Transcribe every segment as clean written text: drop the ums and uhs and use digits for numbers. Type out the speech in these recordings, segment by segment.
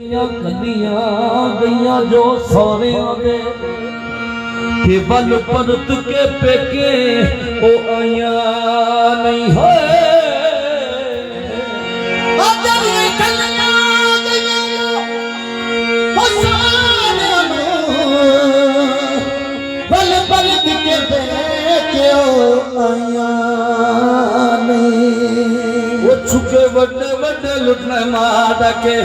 कलियां गईयां जो सौरियां दे के बल परत के पेके ओ आया नहीं होए बल परत के पेके ओ आया नहीं वो छुके बड़े बड़े लुटने मार के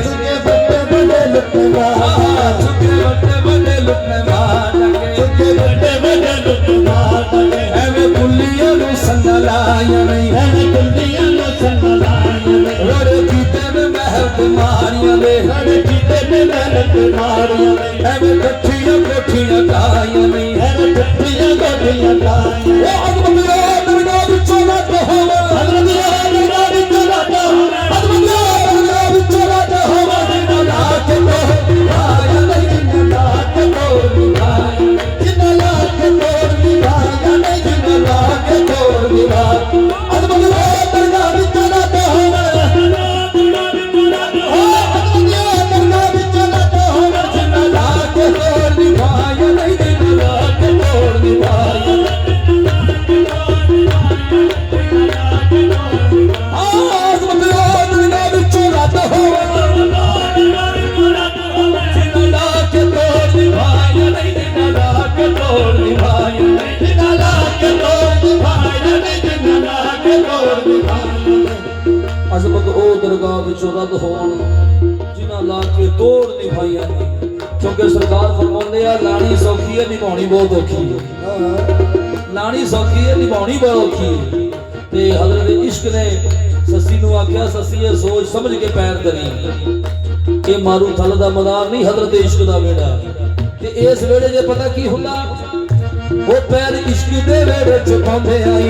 बड़े बड़े लुटना छुके बड़े बड़े लुटने मार के बड़े बड़े लुटना एवे पुलिया नु संग लाया नहीं है दुनिया नो संगलाया रोड़े जीते में महल मारिया ले रे जीते में मेहनत मारिया एवे कठिया कोठिया काया नहीं है दुनिया गोदियां लाया ओ अदबला दुनिया विचोला तो होवे दुनिया दुनिया चला तो अदबला दुनिया विचोला तो होवे लाख तो आया नहीं लाख तो निभाया जिन लाख तोड़ निभाया नहीं जिन लाख तो निभाया अदबला दुनिया विचोला तो होवे दुनिया दुनिया चला तो लाख तो निभाया नहीं लाख तो निभाया आज बदला दुनिया विचोला तो होवे लाख तो निभाया नहीं लाख तो निभाया जिन लाख तोड़ निभाया नहीं जिन लाख तोड़ निभाया अजमत ओ दरगाह विचों रद होण जिन्हां ला के तोड़ निभाइया ने क्योंकि सरकार फरमाਉਂਦੇ ਆ लाणी सौखी है निभानी बहुत औखी है लाणी सौखी है निभानी बहुत औखी है ते हजरत इश्क ने सस्सी नु आख्या सस्सी ये सोच समझ के पैर धरी ये मारू थल दा मदार नहीं हजरत इश्क दा वेड़ा ते इस वेड़े जे पता की हुंदा वो पैर इश्क दे वेड़े च पांदे आई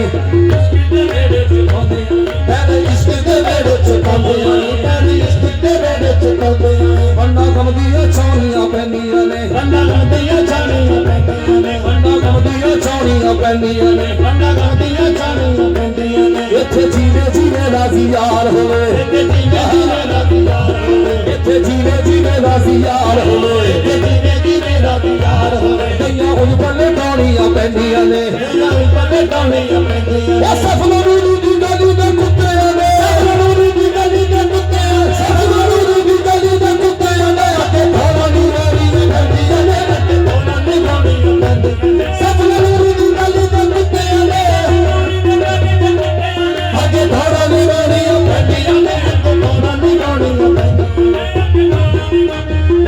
वेड़े च पांदे पैर इश्क दे वेड़े च पांदे आई तेरी इश्क दे वेड़े च पांदे वंडा कमदियां छाउणियां पैंदियां ने वंडा गंदियां छाणियां पैंदियां ने वंडा कमदियां छाउणियां पैंदियां ने वंडा गंदियां छाणियां पैंदियां ने इत्थे जीवे जीवे राजी यार होवे ते जीवे जीवे राती यार होवे इत्थे जीवे जीवे राजी यार होवे ते जीवे जीवे राती यार होवे कईयां उन पल्ले डाणियां पैंदियां ने तेरा ऊपर डाणियां पैंदियां ओ सफलू दी गली दे कुत्तियां ने सफलू दी गली दे कुत्तियां सफलू दी गली दे कुत्तियां ने अते धारा नी वारी पैंदियां ने ते तोड़ा नी डाणियां पैंदियां सफलू दी गली दे कुत्तियां ने अते धारा नी वारी पैंदियां ने ते तोड़ा नी डाणियां पैंदियां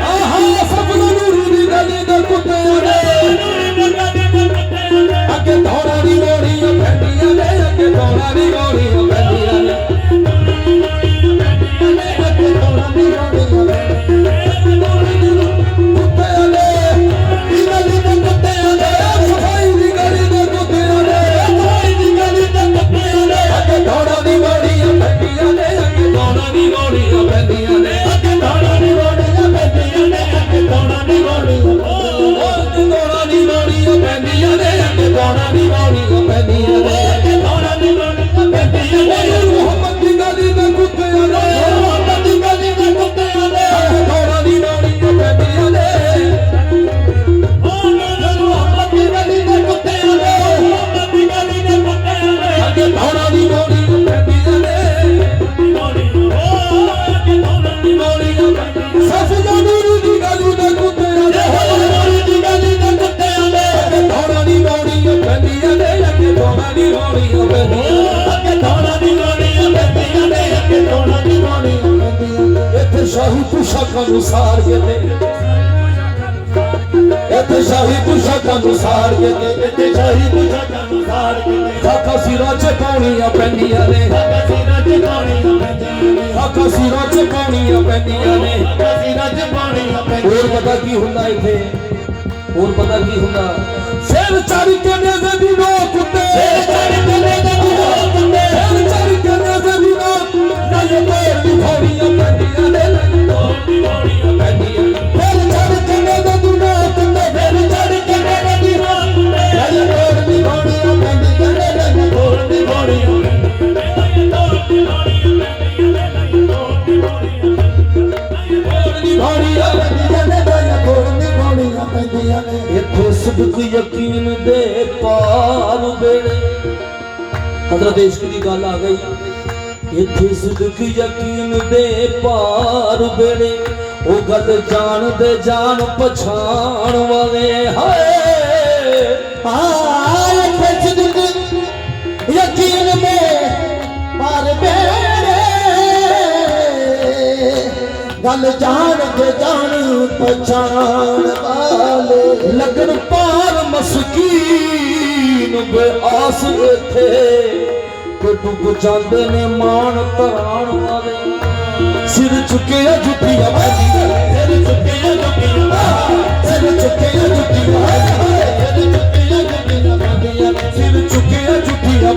आहा सफलू दी गली दे कुत्तियां ने अगे धौड़ा नी वारी पैंदियां ने अगे धौड़ा नी वारी पैंदियां ने ते तोड़ा नी डाणियां कुत्तियां ने दी गली दे कुत्तियां ने सफाई दी गली दे कुत्तियां ने सफाई दी गली दे कुत्तियां ने अगे धौड़ा नी वारी पैंदियां ने अगे धौड़ा नी वारी पैंदियां ने अगे तोड़ा नी डाणियां पैंदियां ने अगे तोड़ा नी डाणियां धौड़ा नी वारी पैंदियां ने अगे धौड़ा नी वारी पैंदियां ने अगे तोड़ा नी डाणियां पैंदियां ने मोहम्मद दी गली दे कुत्तियां ने मोहम्मद दी गली दे कुत्तियां ने धौड़ा नी वारी पैंदियां ने मोहम्मद दी गली दे कुत्तियां ने मोहम्मद दी गली दे कुत्तियां ने अगे धौड़ा नी वारी पैंदियां ने सफदा नूर दी गली दे कुत्तियां ने दी गली दे कुत्तियां ने अगे धौड़ा नी वारी पैंदियां ने अगे धौड़ा नी वारी पैंदियां अगे तोड़ा नी डाणियां पैंदियां ने अगे तोड़ा नी डाणियां पैंदियां इत्थे शाही पोशाकां नु सार के ते इत्थे शाही पोशाकां नु सार के ते ते शाही पुछा अनुसार के खाका सिरां च पाउणियां पैंदियां ने सिरा च पाणियां पैंदियां ने खाका सिरां च पाउणियां पैंदियां ने सिरा च पाणियां ਹੋਰ पैंदियां ਪਤਾ ਕੀ ਹੁੰਦਾ ਇੱਥੇ ਹੋਰ ਪਤਾ ਕੀ ਹੁੰਦਾ ਸਿਰ ਚੜ ਕੇ ਨੇ ਦੀ ਨੋਕ ਉੱਤੇ ਸਿਰ ਚੜ੍ਹ ਕੇ ਨੇ ਦੀ ਨੋਕ ਉੱਤੇ ਸਿਰ ਚੜ ਕੇ ਨੇ ਦੀ ਨੋਕ ਨਾ ਇਹ ਤੋੜ ਦੀ ਥੋੜੀਆਂ ਪੈਂਦੀਆਂ ਨੇ ਤੋੜ ਦੀ ਥੋੜੀਆਂ ਪੈਂਦੀਆਂ ਸਿਰ ਚੜ ਕੇ ਨੇ ਦੀ ਨੋਕ ਉੱਤੇ ਸਿਰ ਚੜ੍ਹ ਕੇ ਨੇ ਦੀ ਨੋਕ ਉੱਤੇ ਤੋੜ ਦੀ ਥੋੜੀਆਂ ਪੈਂਦੀਆਂ ਨੇ ਤੋੜ ਨੀ ਡਾਣਿਆਂ ਤੋੜ ਦੀ सिद्क यकीन दे पार बेड़े हजरत इश्क की गल आ गई इत्थे सिद्क यकीन दे पार बेड़े ओ गल जान दे जान पछाण वाले हाय इत्थे सिद्क यकीन दे पार बेड़े गल जान के जान पछाण वाले लगन पार मस्कीन बे आस इत्थे ते डुब जांदे ने मान तराण वाले सिर चुके जुटिया बाजी ਸਿਰ ਚੁੱਕਿਆ ਜੁੱਤੀਆਂ सिर चुके जुटिया सिर चुके जुटिया बाजी ਸਿਰ ਚੁੱਕਿਆ ਜੁੱਤੀਆਂ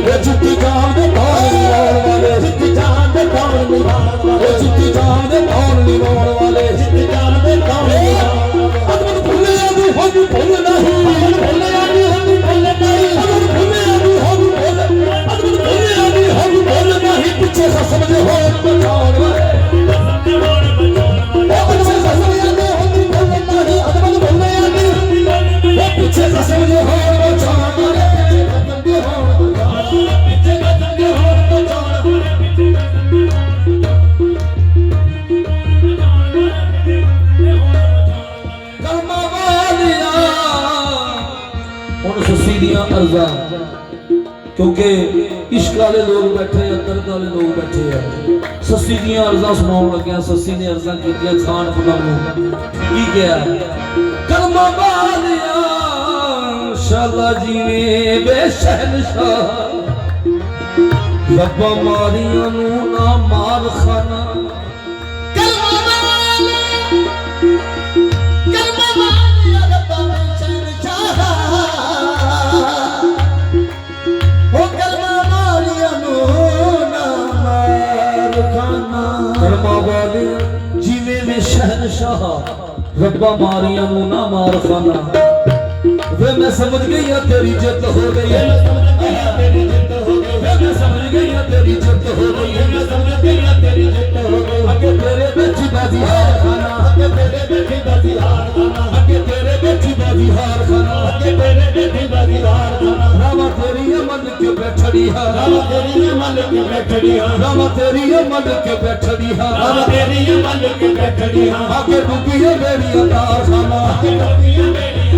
वे जुटी जान दे कौन निभाण वाले जित जान दे कौन निभाण वाले वे जुटी जान दे कौन निभाण वाले जित जान दे कौन निभाण वाले अदब भूले आदि हम भूल नहीं भूले आदि हम भूल नहीं अदब भूले आदि हम भूल अदब भूले आदि हम भूल नहीं पीछे से समझे हो बचावन वाले पीछे से समझे हो हम भूल नहीं अदब भूले आदि पीछे से समझे हो बचावन वाले अर्जा क्योंकि इश्क वाले लोग बैठे हैं दर्द वाले लोग बैठे हैं सस्सी दियां अर्जा सुनाउण लग्या सस्सी ने अर्जा कीतियां खान खुदा नूं की किया कलमा वालिया शाला जीवे बेशहनशाह रब्बा मारियां नूं ना मार खाना शहनशाह रब्बा मारिया नू ना मार खाना वे मैं समझ गई तेरी जिद हो गई है मैं समझ गई तेरी जिद हो गई है मैं समझ गई तेरी जिद हो गई अगे तेरे बेची बाजी हार खाना अगे तेरे बेची बाजी हार खाना अगे तेरे बेची बाजी हार खाना अगे तेरे बेची बाजी हार खाना रामा तेरी मन के बैठड़ी है रामा तेरी मन के बैठड़ी है रामा तेरी मन के बैठड़ी है रामा तेरी मन के बैठड़ी है आगे डूबी है मेरी अतार खाना आगे डूबी है मेरी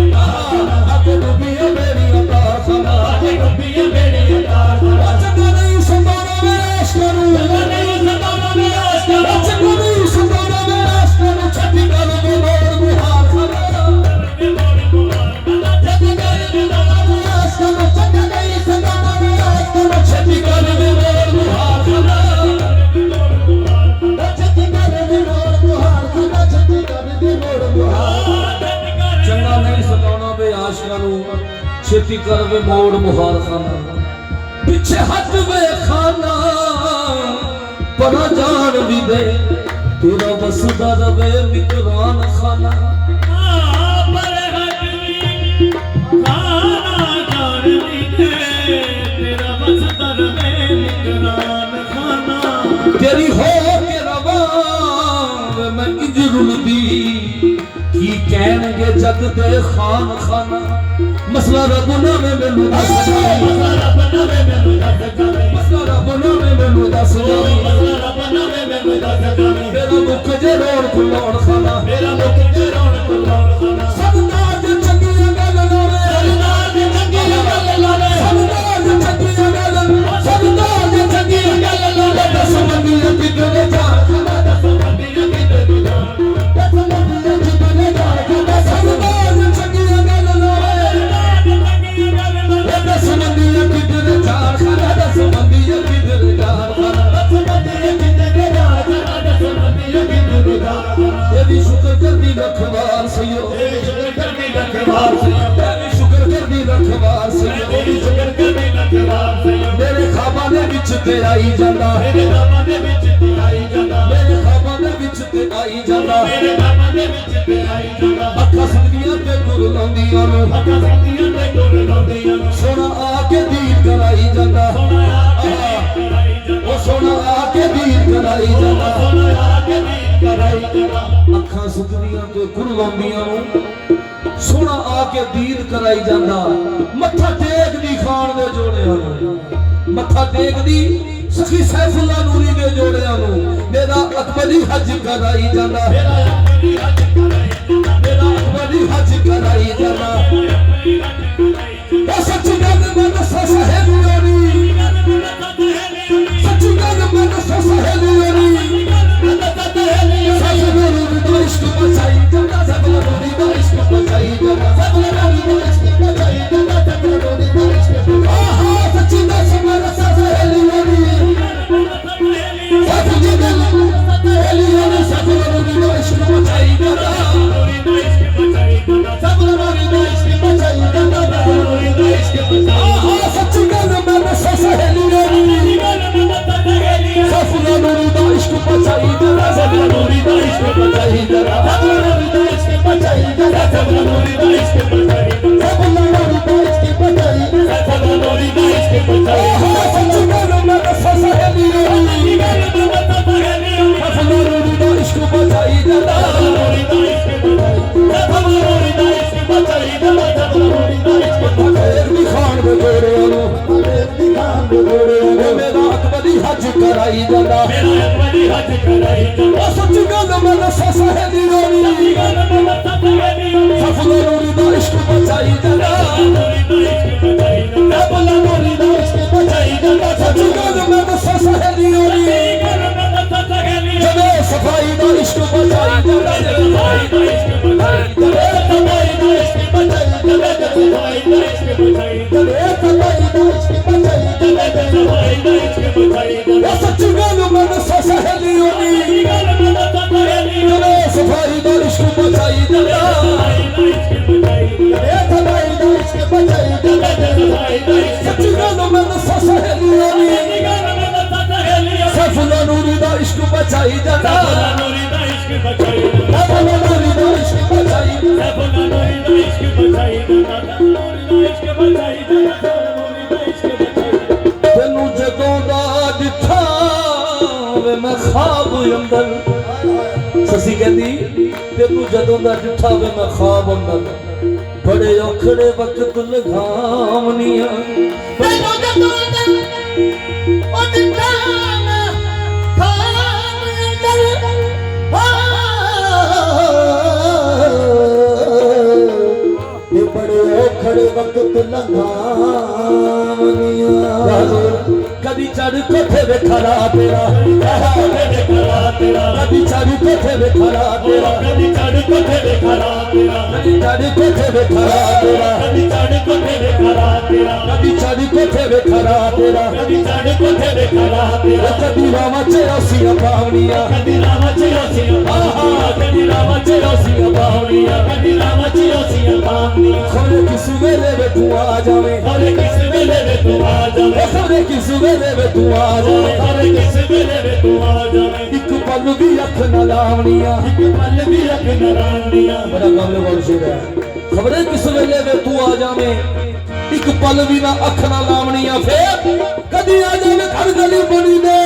आगे डूबी है मेरी अतार खाना आगे डूबी है मेरी अतार खाना चंगा नहीं संभाला मैं ऐश करूं चंगा नहीं संभाला मैं ऐश करूं चंगा नहीं संभाला मैं ऐश करूं छठी गल में मोर मुहार खाना छठी गल में मोर मुहार खाना चंगा नहीं संभाला मैं ऐश करूं छठी गल में मोर मुहार खाना छठी गल में मोर मुहार खाना छठी गल में मोर मुहार चंगा नहीं संभाला वे आशिकां नूं छेती कर वे मोड़ मुहार खाना पीछे हट वे खाना परा जान भी दे तेरा वसदा रवे मिकरान खाना पर हट भी खाना जान भी दे तेरा वसदा रवे मिकरान खाना तेरी हो के रवा मैं इजरुल दी की कहणगे जग दे खान खाना मसला रब ना में मैनू दस मसला रब ना में मैनू दस जावे मसला रब ना में मैनू दस जावे मसला रब ना में मैनू दस जावे मेरा मुख जे रोड़ खुलाउण खाना मेरा मुख ते रोण कुलाउण खाना सदना जे चंगियां गल लावे सदना जे चंगियां गल लावे सदना जे चंगियां गल सदना जे चंगियां गल लावे दस मंदियां कितने जा खाना दस मंदियां कितने जा दस मंदियां कितने जा खाना सदना जे चंगियां गल लावे दस मंदियां कितने जा खाना दस मंदियां कितने जा खाना दस मंदियां कितने जा खाना दस मंदियां कितने जा ये भी शुक्र कर दी रखवार सयो ये शुक्र कर दी रखवार सयो ये भी शुक्र कर दी रखवार सयो ये शुक्र कर दी रखवार सयो मेरे ख्वाबां दे विच ते आई जांदा मेरे ख्वाबां दे विच ते आई जांदा मेरे ख्वाबां दे विच ते आई जांदा मेरे ख्वाबां दे विच ते आई जांदा अखां संदियां ते गुर लाउंदियां नु अखां संदियां ते गुर लाउंदियां सोना आके दीद कराई जांदा सोना आके कराई जांदा ओ सोना आके दीद कराई जांदा सोना आके दी कराई ਅੱਖਾਂ ਸੁੱਕਦੀਆਂ ਤੇ ਗੁਰਲਾਉਂਦੀਆਂ ਨੂੰ ਸੋਹਣਾ ਆ ਕੇ ਦੀਦ ਕਰਾਈ ਜਾਂਦਾ ਮੱਥਾ ਟੇਕਦੀ ਖਾਨ ਦੇ ਜੋੜਿਆਂ ਨੂੰ ਮੱਥਾ ਟੇਕਦੀ ਸਖੀ ਸੈਫੁੱਲਾ ਨੂਰੀ ਦੇ ਜੋੜਿਆਂ ਨੂੰ ਮੇਰਾ ਅਕਬਰੀ ਹੱਜ ਕਰਾਈ ਜਾਂਦਾ ਮੇਰਾ ਅਕਬਰੀ ਹੱਜ ਕਰਾਈ ਜਾਂਦਾ ਉਹ ਸੱਚੀ ਗੱਲ ਮੈਂ ਦੱਸਾਂ ਸਹੇਲੀਆਂ ਨੀ ਸੱਚੀ ਗੱਲ ਮੈਂ ਦੱਸਾਂ ਸਹੇਲੀਆਂ ਨੀ ਸਭ ਮੇਰੀ ਦਾ ਇਸ਼ਕ ਬਚਾਈ ਜਾਂਦਾ ਸਭ ਮੇਰੀ ਦਾ ਇਸ਼ਕ ਬਚਾਈ ਜਾਂਦਾ ਸਭ ਮੇਰੀ ਦਾ ਇਸ਼ਕ ਬਚਾਈ ਜਾਂਦਾ ਸਭ ਮੇਰੀ ਦਾ ਇਸ਼ਕ ਆਹਾ ਸੱਚੀ ਦੱਸ ਮੈਂ ਦੱਸਾਂ ਸਹੇਲੀਆਂ ਨੀ ਸੱਚੀ ਗੱਲ ਸਹੇਲੀਆਂ ਨੀ ਸਭ ਮੇਰੀ ਦਾ ਇਸ਼ਕ ਬਚਾਈ ਜਾਂਦਾ ਸਭ ਮੇਰੀ ਦਾ ਇਸ਼ਕ ਬਚਾਈ ਜਾਂਦਾ ਆਹਾ ਸੱਚੀ ਗੱਲ ਮੈਂ ਦੱਸਾਂ ਸਹੇਲੀਆਂ ਨੀ ਸਭ ਮੇਰੀ ਦਾ ਇਸ਼ਕ ਬਚਾਈ ਜਾਂਦਾ ਸਭ ਮੇਰੀ ਦਾ ਇਸ਼ਕ ਬਚਾਈ ਜਾਂਦਾ ਸਭ ਮੇਰੀ ਦਾ ਇਸ਼ਕ ਬਚਾਈ ਜਾਂਦਾ ਸਭ ਮੇਰੀ ਦਾ ਇਸ਼ਕ ਬਚਾਈ ਸਭ ਮੇਰੀ ਦਾ ਇਸ਼ਕ ਬਚਾਈ ਸਭ ਮੇਰੀ ਦਾ ਇਸ਼ਕ ਬਚਾਈ ਆਹਾ ਸੱਚੀ ਗੱਲ ਮੈਂ ਦੱਸਾਂ ਸਹੇਲੀਆਂ ਨੀ ਸਭ ਮੇਰੀ ਦਾ ਇਸ਼ਕ ਬਚਾਈ ਜਾਂਦਾ ਸਭ ਮੇਰੀ ਦਾ ਇਸ਼ਕ ਬਚਾਈ ਸਭ ਮੇਰੀ ਦਾ ਇਸ਼ਕ ਬਚਾਈ ਜਾਂਦਾ ਸਭ ਮੇਰੀ ਦਾ ਇਸ਼ਕ ਬਚਾਈ ਖਾਨ ਦੇ ਜੋੜਿਆਂ ਨੂੰ ਮੇਰਾ ਅਕਬਰੀ ਹੱਜ ਕਰਾਈ ਜਾਂਦਾ ਮੇਰਾ ਅਕਬਰੀ ਹੱਜ ਕਰਾਈ ਜਾਂਦਾ ਉਹ ਸੱਚੀ ਗੱਲ ਮੈਂ ਦੱਸਾਂ ਸਹੇਲੀਆਂ ਨੀ ਸਭ ਮੇਰੀ ਦਾ ਇਸ਼ਕ ਬਚਾਈ ਜਾਂਦਾ ਸਭ ਮੇਰੀ ਦਾ ਇਸ਼ਕ ਬਚਾਈ ਜਾਂਦਾ ਸੱਚੀ ਗੱਲ ਮੈਂ ਦੱਸਾਂ ਸਹੇਲੀਆਂ ਨੀ ਜਦੋਂ ਸਫਾਈ ਦਾ ਇਸ਼ਕ ਬਚਾਈ ਜਾਂਦਾ ਸਫਾਈ ਦਾ ਇਸ਼ਕ ਬਚਾਈ ਜਾਂਦਾ ਸਫਾਈ ਦਾ ਇਸ਼ਕ ਬਚਾਈ ਜਾਂਦਾ ਸਫਾਈ ਦਾ ਇਸ਼ਕ ਬਚਾਈ ਜਾਂਦਾ ਸਫਾਈ ਦਾ ਇਸ਼ਕ ਬਚਾਈ ਜਾਂਦਾ ਸਫਾਈ ਦਾ ਇਸ਼ਕ ਬਚਾਈ ਜਾਂਦਾ ਸੱਚੀ ਗੱਲ ਮੈਂ ਦੱਸਾਂ ਸਹੇਲੀਆਂ ਨੀ ਜਦੋਂ ਸਫਾਈ ਦਾ ਇਸ਼ਕ ਬਚਾਈ ਜਾਂਦਾ ਸਫਾਈ ਦਾ ਇਸ਼ਕ ਬਚਾਈ ਜਾਂਦਾ ਸੱਚੀ ਗੱਲ ਮੈਂ ਦੱਸਾਂ ਸਹੇਲੀਆਂ ਨੀ ਸਫਲਾ ਨੂਰੀ ਦਾ ਇਸ਼ਕ ਬਚਾਈ ਜਾਂਦਾ ਸਫਲਾ ਨੂਰੀ ਦਾ ਇਸ਼ਕ ਬਚਾਈ ਜਾਂਦਾ ਸਫਲਾ ਨੂਰੀ ਦਾ ਇਸ਼ਕ ਬਚਾਈ ਸਫਲਾ ਨੂਰੀ ਦਾ ਇਸ਼ਕ ਬਚਾਈ ਜਾਂਦਾ ਨੂਰੀ ਦਾ ਇਸ਼ਕ ਬਚਾਈ ਜਾਂਦਾ ਨੂਰੀ ਦਾ ਇਸ਼ਕ ਬਚਾਈ ਤੈਨੂੰ ਜਦੋਂ ਦਾ ਦਿੱਠਾ ਵੇ ਮੈਂ ਖਾਬ ਅੰਦਰ ਸੱਸੀ ਕਹਿੰਦੀ ਤੈਨੂੰ ਜਦੋਂ ਦਾ ਦਿੱਠਾ ਵੇ ਮੈਂ ਖਾਬ ਅੰਦਰ ਬੜੇ ਔਖੜੇ ਵਕਤ ਲਗਾਵਨੀਆਂ ਤੈਨੂੰ ਜਦੋਂ ਦਾ ਉਹ ਦਿੱਤਾ ਖੜੇ ਵਕਤ ਲੰਘਾਵਨੀਆਂ ਕਦੀ ਚੜ ਕੋਠੇ ਵੇ ਖੜਾ ਤੇਰਾ ਕਦੀ ਚੜ ਕੋਠੇ ਵੇ ਖੜਾ ਤੇਰਾ ਕਦੀ ਚੜ ਕੋਠੇ ਵੇ ਖੜਾ ਤੇਰਾ ਕਦੀ ਚੜ ਕੋਠੇ ਵੇ ਖੜਾ ਤੇਰਾ ਕਦੀ ਚੜ ਕੋਠੇ ਵੇ ਖੜਾ ਤੇਰਾ ਕਦੀ ਚੜ ਕੋਠੇ ਵੇ ਖੜਾ ਤੇਰਾ ਕਦੀ ਚੜ ਕੋਠੇ ਵੇ ਖੜਾ ਤੇਰਾ ਕਦੀ ਰਾਵਾਂ ਚ ਰਸੀਆਂ ਪਾਵਨੀਆਂ ਕਦੀ ਰਾਵਾਂ ਚ ਰਸੀਆਂ ਆਹਾ ਕਦੀ ਰਾਵਾਂ ਚ ਰਸੀਆਂ ਪਾਵਨੀਆਂ ਕਦੀ ਰਾਵਾਂ ਚ ਰਸੀਆਂ ਪਾਵਨੀਆਂ ਖੋਲੇ ਕਿਸ ਵੇਲੇ ਵੇ ਤੂੰ ਆ ਜਾਵੇਂ ਹਰੇ ਕਿਸ ਵੇਲੇ ਵੇ ਤੂੰ ਆ ਜਾਵੇਂ ਖੋਲੇ ਕਿਸ ਵੇਲੇ ਵੇ ਤੂੰ ਆ ਜਾਵੇਂ ਹਰੇ ਕਿਸ ਵੇਲੇ ਵੇ ਤੂੰ ਆ ਜਾਵੇਂ ਇੱਕ ਪਲ ਵੀ ਅੱਖ ਨਾ ਲਾਵਣੀਆਂ ਇੱਕ ਪਲ ਵੀ ਅੱਖ ਨਾ ਲਾਉਣੀਆਂ ਬੜਾ ਕਮਲੇ ਵਾਲ ਸ਼ੇਰ ਹੈ ਖਬਰੇ ਕਿਸ ਵੇਲੇ ਵੇ ਤੂੰ ਆ ਜਾਵੇਂ ਇੱਕ ਪਲ ਵੀ ਨਾ ਅੱਖ ਨਾ ਲਾਵਣੀਆਂ ਫੇਰ ਕਦੀ ਆ ਜਾਵੇਂ ਘਰ ਗਲੀ ਬਣੀ ਦੇ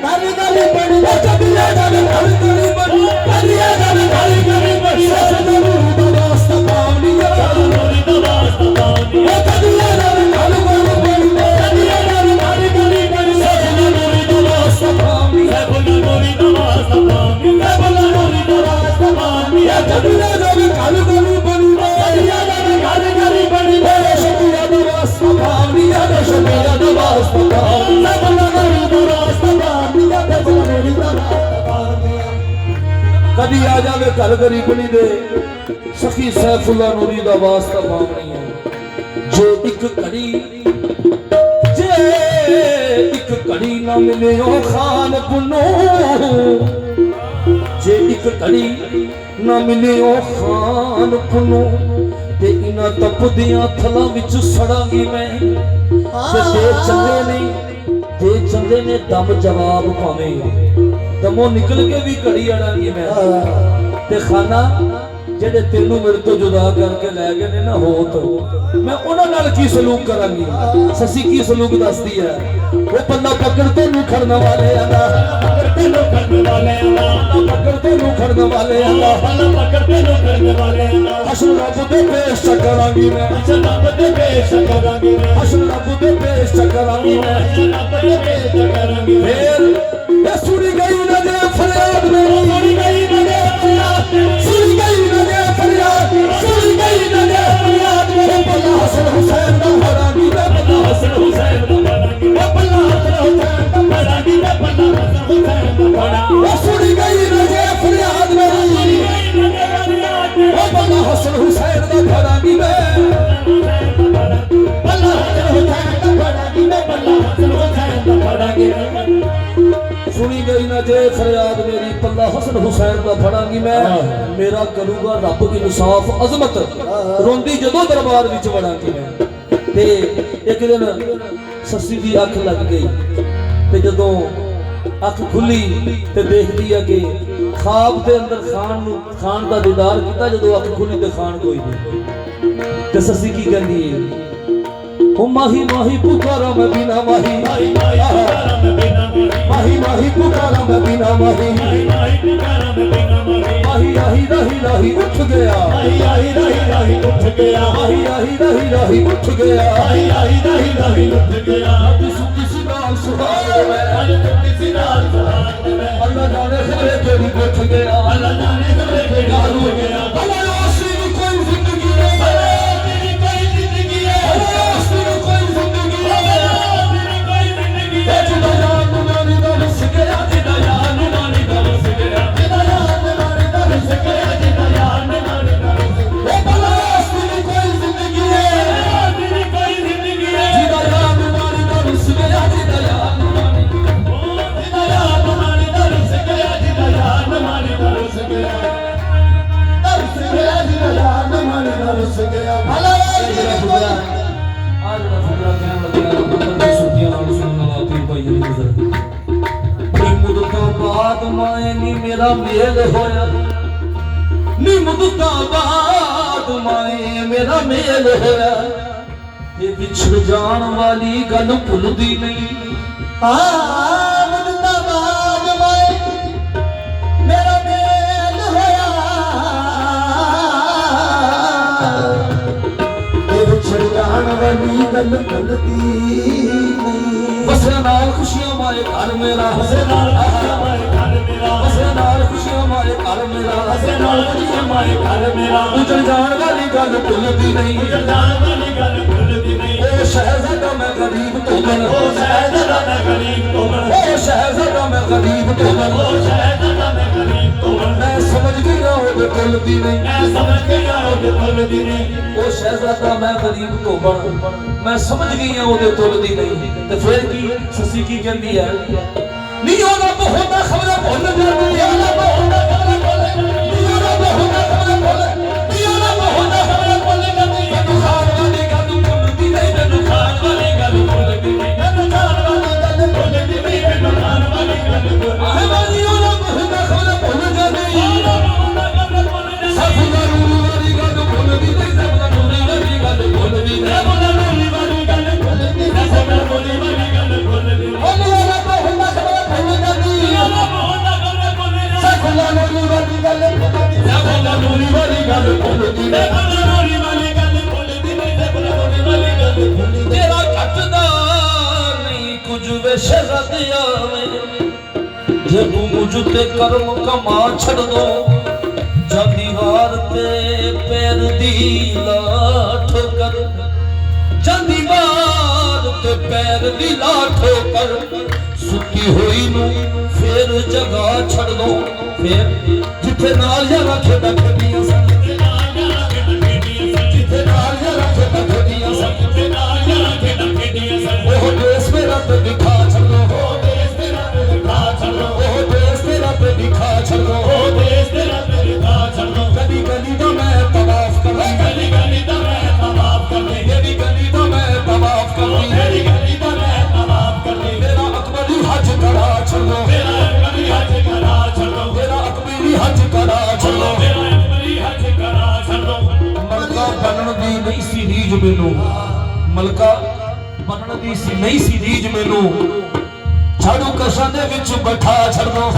ਘਰ ਗਲੀ ਬਣੀ ਦੇ ਕਦੀ ਆ ਜਾਵੇਂ ਘਰ ਗਲੀ ਬਣੀ ਕਦੀ ਆ ਜਾਵੇਂ ਘਰ ਗਲੀ ਬਣੀ ਸਦਾ ਨੂਰ ਦਾ ਵਾਸਤਾ ਪਾਵਨੀਆਂ ਨੂਰੀ ਦਾ ਵਾਸਤਾ ਪਾਵਨੀਆਂ ਕਦੀ ਆ ਜਾਵੇਂ ਘਰ ਗਲੀ ਬਣੀ ਦੇ ਕਦੀ ਆ ਜਾਵੇਂ ਘਰ ਗਲੀ ਬਣੀ ਸਦਾ ਨੂਰ ਦਾ ਵਾਸਤਾ ਪਾਵਨੀਆਂ ਬੋਲਾ ਨੂਰੀ ਦਾ ਵਾਸਤਾ ਪਾਵਨੀਆਂ ਬੋਲਾ ਨੂਰੀ ਦਾ ਵਾਸਤਾ ਪਾਵਨੀਆਂ ਕਦੀ ਆ ਜਾਵੇਂ ਘਰ ਗਲੀ ਬਣੀ ਦੇ ਕਦੀ ਆ ਜਾਵੇਂ ਘਰ ਗਲੀ ਬਣੀ ਸ਼ਬੀਰਾ ਦਾ ਵਾਸਤਾ ਪਾਵਨੀਆਂ ਸ਼ਬੀਰਾ ਦਾ ਵਾਸਤਾ ਪਾਵਨੀਆਂ ਬੋਲਾ ਨੂਰੀ ਦਾ ਵਾਸਤਾ ਪਾਵਨੀਆਂ ਬੋਲਾ ਨੂਰੀ ਦਾ ਵਾਸਤਾ ਪਾਵਨੀਆਂ ਕਦੀ ਆ ਜਾਵੇ ਘਰ ਗਰੀਬਣੀ ਦੇ ਸਖੀ ਸੈਫੁੱਲਾ ਨੂਰੀ ਦਾ ਵਾਸਤਾ ਪਾਵਨੀਆਂ ਜੇ ਇੱਕ ਘੜੀ ਨਾ ਮਿਲੇ ਉਹ ਖਾਨ ਪੁੰਨੋ ਜੇ ਇੱਕ ਘੜੀ ਨਾ ਮਿਲੇ ਉਹ ਖਾਨ ਪੁੰਨੋ ਤੇ ਇਹਨਾਂ ਤਪਦੀਆਂ ਥਲਾਂ ਵਿੱਚ ਸੜਾਂਗੀ ਮੈਂ ਤੇ ਦੇ ਚੰਦੇ ਨੇ ਦਮ ਜਵਾਬ ਪਾਵੇਂ ਦਮੋਂ ਨਿਕਲ ਕੇ ਵੀ ਘੜੀ ਅੜਾਂਗੀ ਮੈਂ ਤੇ ਖਾਨਾ ਜਿਹੜੇ ਤੈਨੂੰ ਮੇਰੇ ਤੋਂ ਜੁਦਾ ਕਰਕੇ ਲੈ ਗਏ ਨੇ ਨਾ ਹੋਤ ਮੈਂ ਉਹਨਾਂ ਨਾਲ ਕੀ ਸਲੂਕ ਕਰਾਂਗੀ ਸੱਸੀ ਕੀ ਸਲੂਕ ਦੱਸਦੀ ਹੈ ਉਹ ਪੱਲਾ ਪਕੜ ਤੈਨੂੰ ਖੜਨ ਵਾਲੇ ਆਂਦਾ ਤੈਨੂੰ ਖੜਨ ਵਾਲੇ ਆਂਦਾ ਪਕੜ ਤੈਨੂੰ ਖੜਨ ਵਾਲਿਆਂ ਦਾ ਪੱਲਾ ਪਕੜ ਤੈਨੂੰ ਕਰਨ ਵਾਲਿਆਂ ਦਾ ਹਸ਼ਰ ਰੱਬ ਦੇ ਪੇਸ਼ ਕਰਾਂਗੀ ਮੈਂ ਹਸ਼ਰ ਰੱਬ ਦੇ ਪੇਸ਼ ਕਰਾਂਗੀ ਮੈਂ ਹਸ਼ਰ ਰੱਬ ਦੇ ਪੇਸ਼ ਕਰਾਂਗੀ ਮੈਂ ਹਸ਼ਰ ਰੱਬ ਦੇ ਪੇਸ਼ ਕਰਾਂਗੀ ਮੈਂ ਫੇਰ ਇਹ ਸੁਣੀ ਗਈ ਨਾ ਜੇ ਫਰਿਆਦ ਮੇਰੀ ਸੁਣੀ ਗਈ ਨਾ ਜੇ ਫਰਿਆਦ ਸੁਣੀ ਗਈ ਨਾ ਜੇ ਫਰਿਆਦ ਸੁਣੀ ਗਈ ਨਾ ਜੇ ਫਰਿਆਦ ਮੇਰੇ ਬੱਲਾ ਹਸਨ ਹੁਸੈਨ ਦਾ ਫੜਾਂਗੀ ਮੈਂ ਬੱਲਾ ਹਸਨ ਹੁਸੈਨ ਦਾ ਫੜਾਂਗੀ ਮੈਂ ਬੱਲਾ ਹਸਨ ਹੁਸੈਨ ਦਾ ਫੜਾਂਗੀ ਮੈਂ ਬੱਲਾ ਹਸਨ ਹੁਸੈਨ ਦਾ ਫੜਾਂਗੀ ਉਹ ਸੁਣੀ ਗਈ ਨਾ ਜੇ ਫਰਿਆਦ ਮੇਰੀ ਸੁਣੀ ਗਈ ਨਾ ਜੇ ਫਰਿਆਦ ਉਹ ਬੱਲਾ ਹਸਨ ਹੁਸੈਨ ਦਾ ਫੜਾਂਗੀ ਮੈਂ ਬੱਲਾ ਹਸਨ ਹੁਸੈਨ ਦਾ ਫੜਾਂਗੀ ਮੈਂ ਬੱਲਾ ਹਸਨ ਹੁਸੈਨ ਦਾ ਫੜਾਂਗੀ ਸੁਣੀ ਗਈ ਨਾ ਜੇ ਫਰਿਆਦ ਮੇਰੀ ਪੱਲਾ ਹਸਨ ਹੁਸੈਨ ਦਾ ਫੜਾਂਗੀ ਮੈਂ ਮੇਰਾ ਕਰੂਗਾ ਰੱਬ ਇਨਸਾਫ ਅਜ਼ਮਤ ਰੋਂਦੀ ਜਦੋਂ ਦਰਬਾਰ ਵਿੱਚ ਵੜਾਂਗੀ ਮੈਂ ਤੇ ਇੱਕ ਦਿਨ ਸੱਸੀ ਦੀ ਅੱਖ ਲੱਗ ਗਈ ਤੇ ਜਦੋਂ ਅੱਖ ਖੁੱਲੀ ਤੇ ਦੇਖਦੀ ਆ ਕਿ ਖਾਬ ਦੇ ਅੰਦਰ ਖਾਨ ਦਾ ਦੀਦਾਰ ਕੀਤਾ ਜਦੋਂ ਅੱਖ ਖੁੱਲੀ ਤੇ ਖਾਨ ਕੋਈ ਨਹੀਂ ਤੇ ਸੱਸੀ ਕੀ ਕਹਿੰਦੀ ਹੈ ओ माही माही पुकारा मैं बिना माही ਮਾਹੀ ਮਾਹੀ ਪੁਕਾਰਾ ਮੈਂ ਬਿਨਾ ਮਾਹੀ माही माही पुकारा मैं बिना माही ਮਾਹੀ ਮਾਹੀ ਪੁਕਾਰਾ ਮੈਂ ਬਿਨਾ ਮਾਹੀ माही आही राही राही उठ गया ਮਾਹੀ ਆਹੀ ਰਾਹੀ ਰਾਹੀ ਉੱਠ ਗਿਆ माही आही राही राही उठ गया ਮਾਹੀ ਆਹੀ ਰਾਹੀ ਰਾਹੀ ਉੱਠ ਗਿਆ किसी नाल सुहाग मैं ਅੱਜ ਤੱਕ ਕਿਸੇ ਨਾਲ ਸਹਾਰ ਮੈਂ अल्लाह जाने खबरे केड़ी उठ गया ਅੱਲਾ ਜਾਣੇ ਕਦੇ ਕਿਹੜਾ ਹੋ ਗਿਆ भला आसी नु कोई जिंदगी है ਤੇਰੀ ਕੋਈ ਜ਼ਿੰਦਗੀ ਹੈ भला आसी नु कोई जिंदगी है ਤੇਰੀ ਕੋਈ ਜ਼ਿੰਦਗੀ ਹੈ जिदा यार नु नानी दा रस गया जिदा यार नु नानी दा रस गया ਜਿਹਦਾ ਯਾਰ ਨੇ ਮਾਰੇ ਦਾ ਰਸ ਗਿਆ ਜਿਹਦਾ ਯਾਰ ਨੇ ਮਾਰੇ ਦਾ ਰਸ ਗਿਆ ओ भला आसी नु कोई जिंदगी है ਤੇਰੀ ਕੋਈ ਜ਼ਿੰਦਗੀ ਹੈ जिदा यार नु नानी दा रस गया जिदा यार नु नानी ਜਿਹਦਾ ਯਾਰ ਨੇ ਮਾਰੇ ਦਾ ਰਸ ਗਿਆ ਜਿਹਦਾ ਯਾਰ ਨੇ ਮਾਰੇ ਦਾ ਰਸ ਗਿਆ ਰਸ ਗਿਆ ਜਿਹਦਾ ਯਾਰ ਨੇ ਮਾਰੇ ਦਾ ਰਸ ਗਿਆ ਭਲਾ ਆ ਜਿਹੜਾ ਫੁਕਰਾ ਕਹਿਣ ਲੱਗਿਆ ਬੰਦੇ ਸੁੱਤੀਆਂ ਨਾਲ ਸੁਣਨ ਵਾਲਾ ਪੀਰ ਭਾਈ ਜੀ ਨਜ਼ਰ ਨੀ ਮੁੱਦਤਾਂ ਬਾਅਦ ਮਾਏ ਨੀ ਮੇਰਾ ਮੇਲ ਹੋਇਆ ਨੀ ਮੁੱਦਤਾਂ ਬਾਅਦ ਮਾਏ ਮੇਰਾ ਮੇਲ ਹੋਇਆ ਇਹ ਵਿਛੜ ਜਾਣ ਵਾਲੀ ਗੱਲ ਭੁੱਲਦੀ ਨਹੀਂ ਮੁਦਤਾਂ ਬਾਅਦ ਮਾਏ ਮੇਰਾ ਮੇਲ ਹੋਇਆ ਇਹ ਵਿਛੜ ਜਾਣ ਵਾਲੀ ਗੱਲ ਭੁੱਲਦੀ ਨਹੀਂ ਵਸਿਆ ਨਾਲ ਖੁਸ਼ੀਆਂ ਮਾਏ ਘਰ ਮੇਰਾ ਹਸੇ ਨਾਲ ਖੁਸ਼ੀਆਂ ਮਾਏ ਘਰ ਮੇਰਾ ਵਸਿਆ ਨਾਲ ਖੁਸ਼ੀਆਂ ਮਾਏ ਘਰ ਮੇਰਾ ਹਸੇ ਨਾਲ ਖੁਸ਼ੀਆਂ ਮਾਏ ਘਰ ਮੇਰਾ ਉਜੜ ਜਾਣ ਵਾਲੀ ਗੱਲ ਭੁੱਲਦੀ ਨਹੀਂ ਜਾਣ ਵਾਲੀ ਗੱਲ ਭੁੱਲਦੀ ਨਹੀਂ ਉਹ ਸ਼ਹਿਜ਼ਾਦਾ ਮੈਂ ਗਰੀਬ ਤੋਂ ਬਣ ਉਹ ਸ਼ਹਿਜ਼ਾਦਾ ਮੈਂ ਗਰੀਬ ਤੋਂ ਬਣ ਉਹ ਸ਼ਹਿਜ਼ਾਦਾ ਮੈਂ ਗਰੀਬ ਤੋਂ ਬਣ ਉਹ ਸ਼ਹਿਜ਼ਾਦਾ ਮੈਂ ਗਰੀਬ ਤੋਂ ਬਣ ਮੈਂ ਸਮਝ ਗਿਆ ਉਹਦੇ ਭੁੱਲਦੀ ਨਹੀਂ ਮੈਂ ਸਮਝ ਗਿਆ ਉਹਦੇ ਭੁੱਲਦੀ ਨਹੀਂ ਉਹ ਸ਼ਹਿਜ਼ਾਦਾ ਮੈਂ ਗਰੀਬ ਤੋਂ ਬਣ ਮੈਂ ਸਮਝ ਗਈ ਆ ਉਹਦੇ ਭੁੱਲਦੀ ਨਹੀਂ ਤੇ ਫਿਰ ਕੀ ਸੱਸੀ ਕੀ ਕਹਿੰਦੀ ਹੈ ਨੀ ਉਹ ਰੱਬ ਹੁੰਦਾ ਖਬਰਾਂ ਭੁੱਲ ਜਾਂਦੀ ਹੈ ਰੱਬ ਹੁੰਦਾ ਖਬਰਾਂ ਭੁੱਲ ਜਾਂਦੀ ਨੀ ਉਹ ਰੱਬ ਹੁੰਦਾ ਖਬਰਾਂ ਭੁੱਲ ਨੀ ਉਹ ਰੱਬ ਹੁੰਦਾ ਖਬਰਾਂ ਭੁੱਲ ਜਾਂਦੀ ਮੈਨੂੰ ਖਾਣ ਵਾਲੀ ਗੱਲ ਭੁੱਲਦੀ ਨਹੀਂ ਮੈਨੂੰ ਖਾਣ ਵਾਲੀ ਗੱਲ ਭੁੱਲਦੀ ਨਹੀਂ ਮੈਨੂੰ ਖਾਣ ਵਾਲੀ ਗੱਲ ਭੁੱਲਦੀ ਨਹੀਂ ਮੈਨੂੰ ਖਾਣ ਵਾਲੀ ਗੱਲ ਭੁੱਲਦੀ ਆਹੇ ਵਾਲੀ ਉਹ ਰੱਬ ਹੁੰਦਾ ਖਬਰਾਂ ਭੁੱਲ ਜਾਂਦੀ ਸਭ ਸਭ ਦਾ ਨੂਰ ਵਾਲੀ ਗੱਲ ਭੁੱਲਦੀ ਨਹੀਂ ਸਭ ਦਾ ਨੂਰ ਵਾਲੀ ਗੱਲ ਭੁੱਲਦੀ ਨਹੀਂ ਵਾਲੀ ਗੱਲ ਭੁੱਲਦੀ ਨਹੀਂ ਸਭ ਵਾਲੀ ਗੱਲ ਭੁੱਲਦੀ ਨਹੀਂ ਉਹਨੂੰ ਰੱਬ ਹੁੰਦਾ ਖਬਰਾਂ ਭੁੱਲ ਜਾਂਦੀ ਸਭ ਦਾ ਨੂਰ ਵਾਲੀ ਗੱਲ ਭੁੱਲਦੀ ਸਭ ਦਾ ਨੂਰ ਵਾਲੀ ਗੱਲ ਭੁੱਲਦੀ ਨਹੀਂ ਤੇਰਾ ਘਟਦਾ ਨਹੀਂ ਕੁਝ ਵੇ ਸ਼ਹਿਜ਼ਾਦਿਆ ਵੇ ਜੇ ਤੂੰ ਮੁਝ ਤੇ ਕਰਮ ਕਮਾ ਛੱਡ ਦੋ ਜਾਂਦੀ ਵਾਰ ਤੇ ਪੈਰ ਦੀ ਲਾਠ ਕਰ ਜਾਂਦੀ ਵਾਰ ਤੇ ਪੈਰ ਦੀ ਲਾਠ ਕਰ ਸੁੱਤੀ ਹੋਈ ਨੂੰ ਫੇਰ ਜਗਾ ਛੱਡ ਦੋ ਫੇਰ ਜਿੱਥੇ ਨਾਲ ਯਾਰਾਂ ਖੇਡਾਂ ਖੇਡੀਆਂ ਸਨ ਜਿੱਥੇ ਨਾਲ ਯਾਰਾਂ ਖੇਡਾਂ ਖੇਡੀਆਂ ਸਨ ਉਹ ਦੇਸ ਮੇਰਾ ਤੇ ਦਿਖਾ ਛੱਡੋ ਉਹ ਦੇਸ ਮੇਰਾ ਤੇ ਦਿਖਾ ਛੱਡੋ ਗਲੀ ਗਲੀ ਦਾ ਮੈਂ ਤਵਾਫ ਕਰਾਂ ਗਲੀ ਗਲੀ ਦਾ ਮੈਂ ਤਵਾਫ ਕਰਨੀ ਮੇਰੀ ਗਲੀ ਦਾ ਮੈਂ ਤਵਾਫ ਕਰਨੀ ਮੇਰਾ ਅਕਬਰੀ ਹੱਜ ਕਰਾ ਛੱਡੋ ਮੇਰਾ ਅਕਬਰੀ ਹੱਜ ਕਰਾ ਛੱਡੋ ਮਲਕਾ ਬਣਨ ਦੀ ਨਹੀਂ ਸੀ ਰੀਝ ਮੈਨੂੰ ਮਲਕਾ ਬਣਨ ਦੀ ਸੀ ਨਹੀਂ ਸੀ ਰੀਝ ਮੈਨੂੰ ਝਾੜੂ ਕਸ਼ਾਂ ਦੇ ਵਿੱਚ ਬਿਠਾ ਛੱਡੋ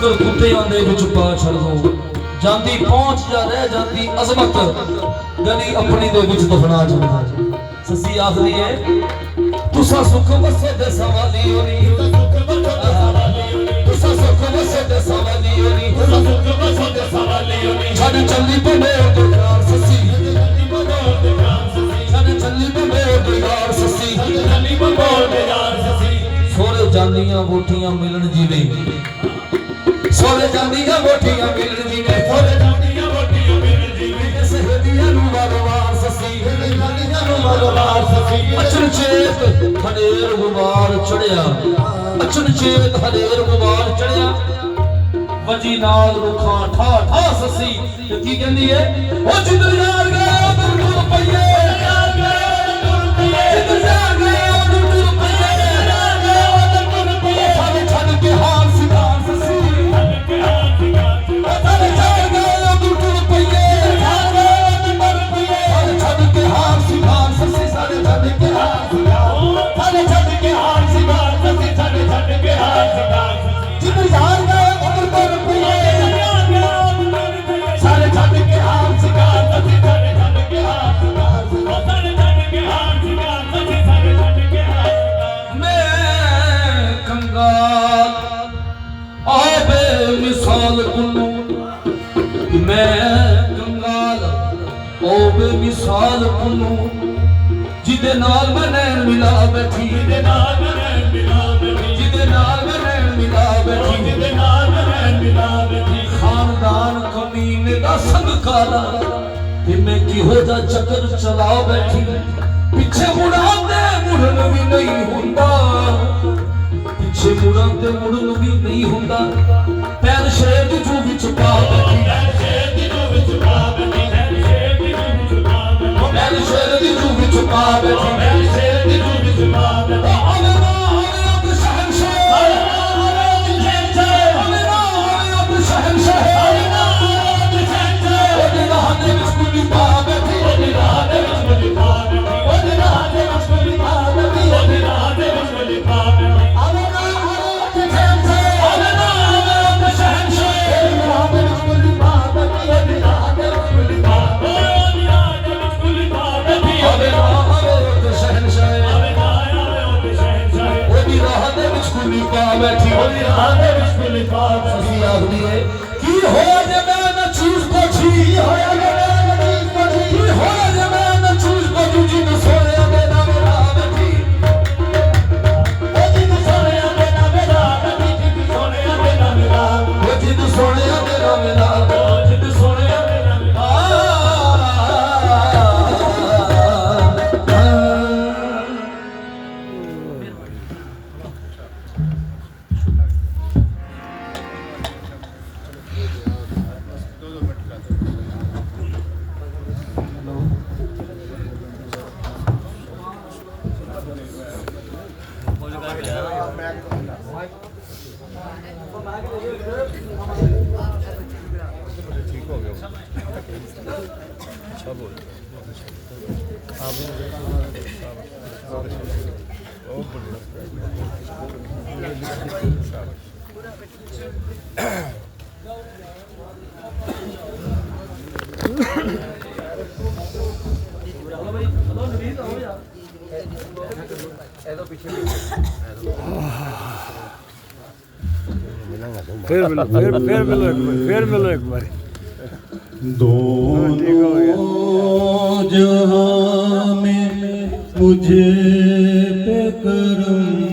ਪੁੱਤਰ ਕੁੱਤਿਆਂ ਦੇ ਵਿੱਚ ਪਾ ਛੱਡ ਦੋ ਜਾਂਦੀ ਪਹੁੰਚ ਜਾ ਰਹਿ ਜਾਂਦੀ ਅਜ਼ਮਤ ਗਲੀ ਆਪਣੀ ਦੇ ਵਿੱਚ ਦਫਨਾ ਜਾਂਦਾ ਸੱਸੀ ਆਖਦੀ ਹੈ ਤੁਸਾਂ ਸੁੱਖ ਵਸੇ ਦੇ ਸਵਾਲੀ ਹੋਣੀ ਤੁਸਾਂ ਸੁੱਖ ਵਸੇ ਦੇ ਸਵਾਲੀ ਹੋਣੀ ਛੱਡ ਚੱਲੀ ਬੰਦੇ ਦੁਕਾਨ ਸੱਸੀ ਛੱਡ ਚੱਲੀ ਬੰਦੇ ਦੁਕਾਨ ਸੱਸੀ ਸੋਹਰੇ ਜਾਂਦੀਆਂ ਵੋਟੀਆਂ ਮਿਲਣ ਜੀਵੇ ਸੋਹਰੇ ਜਾਂਦੀਆਂ ਵੋਟੀਆਂ ਮਿਲਣ ਜੀਵੇ ਸੋਹਰੇ ਜਾਂਦੀਆਂ ਵੋਟੀਆਂ ਮਿਲਣ ਜੀਵੇ ਸਹੇਲੀਆਂ ਨੂੰ ਵਾਰ ਸੱਸੀ ਸਹੇਲੀਆਂ ਨੂੰ ਵਾਰ ਸੱਸੀ ਅਚਨ ਚੇਤ ਹਨੇਰ ਗੁਬਾਰ ਚੜਿਆ ਅਚਨ ਚੇਤ ਹਨੇਰ ਗੁਬਾਰ ਚੜਿਆ ਵਜੀ ਨਾਲ ਰੁਖਾਂ ਠਾ ਠਾ ਸੱਸੀ ਤੇ ਕੀ ਕਹਿੰਦੀ ਏ ਉਹ ਜਿੱਧਰ ਯਾਰ ਗਏ ਉਧਰ ਨੂੰ ਪਈਏ ਯਾਰ ਗਏ ਉਧਰ ਨੂੰ ਪਈਏ ਜਿੱਧਰ ਯਾਰ ਗਏ ਉਧਰ ਨੂੰ ਪਈਏ ਯਾਰ ਗਏ ਉਧਰ ਨੂੰ ਪਈਏ ਛੱਡ ਕੇ ਹਾਰ ਸਿਧਾਰ ਸੱਸੀ ਛੱਡ ਕੇ ਹਾਰ ਸਿਧਾਰ ਛੱਡ ਗਏ ਉਧਰ ਨੂੰ ਪਈਏ ਯਾਰ ਗਏ ਉਧਰ ਨੂੰ ਪਈਏ ਛੱਡ ਕੇ ਹਾਰ ਸਿਧਾਰ ਸੱਸੀ ਸਾਡੇ ਛੱਡ ਕੇ ਹਾਰ ਸਿਧਾਰ ਸਾਡੇ ਛੱਡ ਕੇ ਹਾਰ ਸਿਧਾਰ ਸੱਸੀ ਸਾਡੇ ਛੱਡ ਕੇ ਹਾਰ ਸਿਧਾਰ ਜਿੱਧਰ ਯਾਰ ਗਏ ਸਾਰੇ ਛੱਡ ਕੇ ਹਾਰ ਸਿਕਾਰ ਅਸੀਂ ਸਾਡੇ ਛੱਡ ਕੇ ਹਾਰ ਸਿਕਾਰ ਸਾਡੇ ਛੱਡ ਕੇ ਹਾਰ ਸਿਕਾਰ ਅਸੀਂ ਸਾਡੇ ਛੱਡ ਕੇ ਹਾਰ ਮੈਂ ਕੰਗਾਲ ਆਵੇ ਮਿਸਾਲ ਕੁਨੂੰ ਮੈਂ ਕੰਗਾਲ ਆਵੇ ਮਿਸਾਲ ਕੁਨੂੰ ਜਿਹਦੇ ਨਾਲ ਮੈਂ ਨੈਣ ਮਿਲਾ ਬੈਠੀ ਜਿਹਦੇ ਨਾਲ ਮੈਂ ਨੈਣ ਮਿਲਾ ਬੈਠੀ ਜਿਹਦੇ ਨਾਲ ਮੈਂ ਨੈਣ ਮਿਲਾ ਬੈਠੀ ਜਿਹਦੇ ਨਾਲ ਮੈਂ ਨੈਣ ਮਿਲਾ ਬੈਠੀ ਖਾਨਦਾਨ ਕਮੀਨੇ ਦਾ ਸੰਗ ਕਾਲਾ ਤੇ ਮੈਂ ਕਿਹੋ ਜਿਹਾ ਚੱਕਰ ਚਲਾ ਬੈਠੀ ਪਿੱਛੇ ਮੁੜਾਂ ਤੇ ਮੁੜਨ ਵੀ ਨਹੀਂ ਹੁੰਦਾ ਪਿੱਛੇ ਮੁੜਾਂ ਤੇ ਮੁੜਨ ਵੀ ਨਹੀਂ ਹੁੰਦਾ ਪੈਰ ਸ਼ੇਰ ਦੀ ਜੂ ਵਿੱਚ ਪਾ ਬੈਠੀ ਪੈਰ ਸ਼ੇਰ ਦੀ ਜੂ ਵਿੱਚ ਪਾ ਬੈਠੀ ਪੈਰ ਸ਼ੇਰ ਦੀ ਜੂ ਵਿੱਚ ਪਾ ਬੈਠੀ ਪੈਰ ਸ਼ੇਰ ਦੀ ਜੂ ਵਿੱਚ ਪਾ ਬੈਠੀ ਪੈਰ ਸ਼ੇਰ ਦੀ ਜੂ ਵਿੱਚ ਪਾ ਬੈਠੀ बैठी होली रात में खुली बात ससी आखदी है की होया जे मैं न चूज को छी होया जे मैं न चूज को छी की होया जे मैं न चूज को जी न सोया मेरा मेरा बैठी ओ जी न सोया मेरा मेरा बैठी जी सोया मेरा मेरा ओ जी न सोया मेरा मेरा ओ जी न सोया मेरा मेरा फिर मिलो एक बार दोनों जहां में मुझे पे करम